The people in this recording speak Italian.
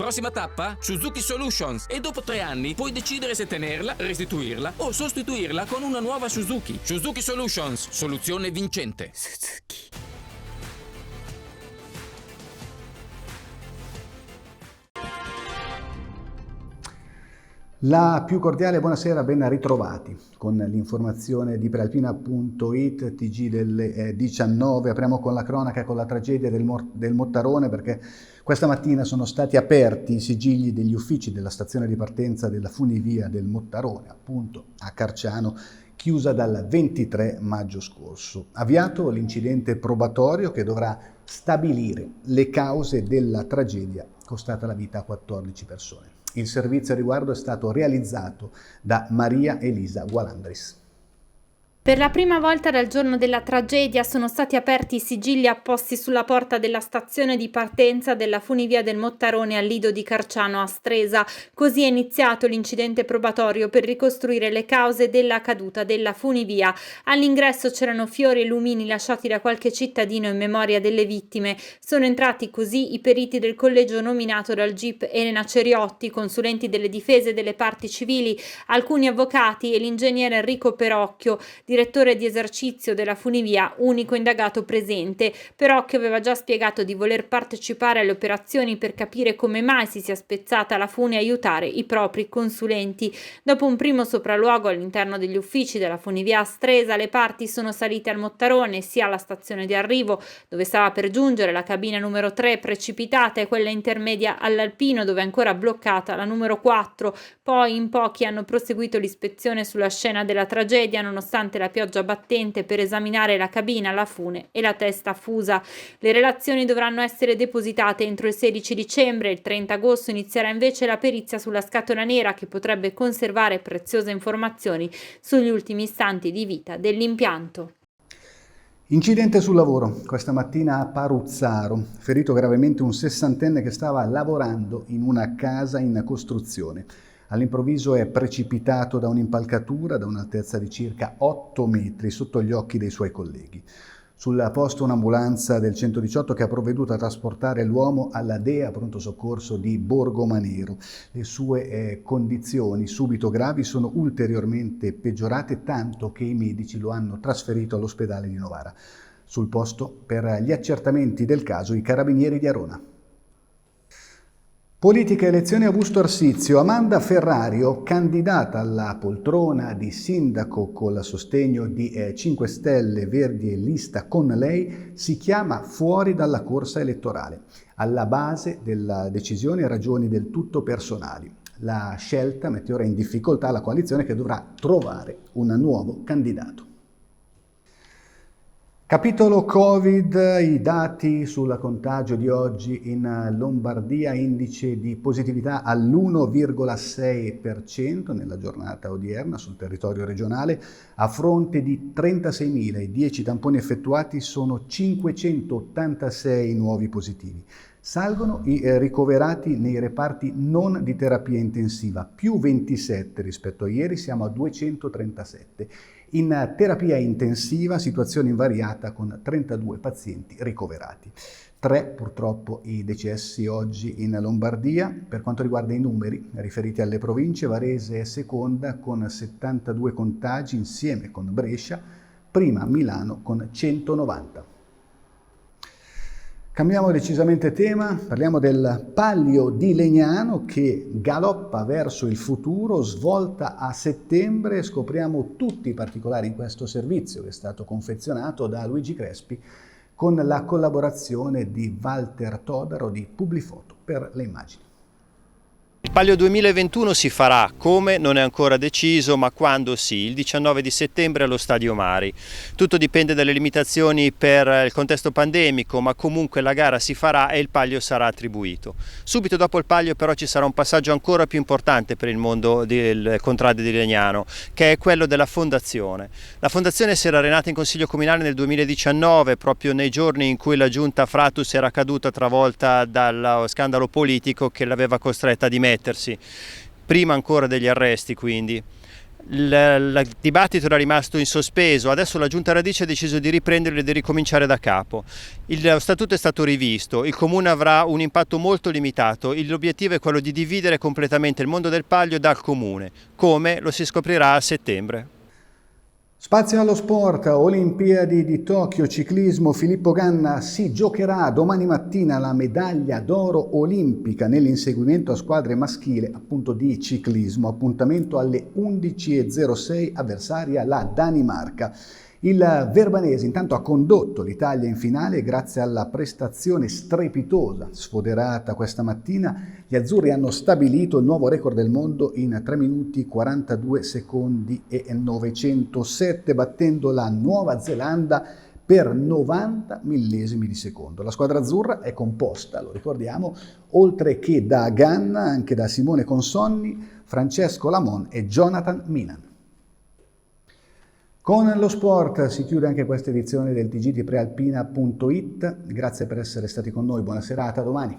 Prossima tappa? Suzuki Solutions. E dopo 3 anni puoi decidere se tenerla, restituirla o sostituirla con una nuova Suzuki. Suzuki Solutions. Soluzione vincente. Suzuki. La più cordiale buonasera, ben ritrovati con l'informazione di Prealpina.it, TG delle 19. Apriamo con la cronaca, con la tragedia del Mottarone, perché questa mattina sono stati aperti i sigilli degli uffici della stazione di partenza della funivia del Mottarone, appunto a Carciano, chiusa dal 23 maggio scorso. Avviato l'incidente probatorio che dovrà stabilire le cause della tragedia costata la vita a 14 persone. Il servizio a riguardo è stato realizzato da Maria Elisa Gualandris. Per la prima volta dal giorno della tragedia sono stati aperti i sigilli apposti sulla porta della stazione di partenza della funivia del Mottarone al lido di Carciano a Stresa. Così è iniziato l'incidente probatorio per ricostruire le cause della caduta della funivia. All'ingresso c'erano fiori e lumini lasciati da qualche cittadino in memoria delle vittime. Sono entrati così i periti del collegio nominato dal GIP Elena Ceriotti, consulenti delle difese delle parti civili, alcuni avvocati e l'ingegnere Enrico Perocchio, direttore di esercizio della funivia, unico indagato presente. Perocchio aveva già spiegato di voler partecipare alle operazioni per capire come mai si sia spezzata la fune e aiutare i propri consulenti. Dopo un primo sopralluogo all'interno degli uffici della funivia a Stresa, le parti sono salite al Mottarone, sia alla stazione di arrivo, dove stava per giungere la cabina numero 3 precipitata, e quella intermedia all'Alpino, dove è ancora bloccata la numero 4. Poi in pochi hanno proseguito l'ispezione sulla scena della tragedia, nonostante la pioggia battente, per esaminare la cabina, la fune e la testa fusa. Le relazioni dovranno essere depositate entro il 16 dicembre. Il 30 agosto inizierà invece la perizia sulla scatola nera, che potrebbe conservare preziose informazioni sugli ultimi istanti di vita dell'impianto. Incidente sul lavoro, questa mattina a Paruzzaro, ferito gravemente un sessantenne che stava lavorando in una casa in costruzione. All'improvviso è precipitato da un'impalcatura da un'altezza di circa 8 metri sotto gli occhi dei suoi colleghi. Sul posto un'ambulanza del 118 che ha provveduto a trasportare l'uomo alla DEA pronto soccorso di Borgomanero. Le sue condizioni subito gravi sono ulteriormente peggiorate, tanto che i medici lo hanno trasferito all'ospedale di Novara. Sul posto, per gli accertamenti del caso, i carabinieri di Arona. Politica elezioni a Busto Arsizio. Amanda Ferrario, candidata alla poltrona di sindaco col sostegno di 5 Stelle, Verdi e Lista con lei, si chiama fuori dalla corsa elettorale. Alla base della decisione ragioni del tutto personali. La scelta mette ora in difficoltà la coalizione, che dovrà trovare un nuovo candidato. Capitolo Covid, i dati sul contagio di oggi in Lombardia, indice di positività all'1,6% nella giornata odierna sul territorio regionale, a fronte di 36.010 tamponi effettuati sono 586 nuovi positivi. Salgono i ricoverati nei reparti non di terapia intensiva, più 27 rispetto a ieri, siamo a 237. In terapia intensiva, situazione invariata con 32 pazienti ricoverati. 3 purtroppo i decessi oggi in Lombardia. Per quanto riguarda i numeri riferiti alle province, Varese è seconda con 72 contagi insieme con Brescia, prima Milano con 190. Cambiamo decisamente tema, parliamo del Palio di Legnano che galoppa verso il futuro, svolta a settembre. Scopriamo tutti i particolari in questo servizio che è stato confezionato da Luigi Crespi con la collaborazione di Walter Todaro di Publifoto per le immagini. Il Palio 2021 si farà, come non è ancora deciso, ma quando sì, il 19 di settembre allo Stadio Mari. Tutto dipende dalle limitazioni per il contesto pandemico, ma comunque la gara si farà e il Palio sarà attribuito. Subito dopo il Palio però ci sarà un passaggio ancora più importante per il mondo del contrade di Legnano, che è quello della fondazione. La fondazione si era arenata in Consiglio Comunale nel 2019, proprio nei giorni in cui la giunta Fratus era caduta travolta dallo scandalo politico che l'aveva costretta a dimettersi, prima ancora degli arresti quindi. Il dibattito era rimasto in sospeso, adesso la Giunta Radice ha deciso di riprenderlo e di ricominciare da capo. Il statuto è stato rivisto, il comune avrà un impatto molto limitato, l'obiettivo è quello di dividere completamente il mondo del Palio dal comune, come lo si scoprirà a settembre. Spazio allo sport, Olimpiadi di Tokyo, ciclismo, Filippo Ganna si giocherà domani mattina la medaglia d'oro olimpica nell'inseguimento a squadre maschile appunto di ciclismo, appuntamento alle 11:06, avversaria la Danimarca. Il Verbanese intanto ha condotto l'Italia in finale grazie alla prestazione strepitosa sfoderata questa mattina. Gli azzurri hanno stabilito il nuovo record del mondo in 3 minuti 42 secondi e 907, battendo la Nuova Zelanda per 90 millesimi di secondo. La squadra azzurra è composta, lo ricordiamo, oltre che da Ganna, anche da Simone Consonni, Francesco Lamon e Jonathan Minan. Con lo sport si chiude anche questa edizione del TG di Prealpina.it. Grazie per essere stati con noi, buona serata, a domani.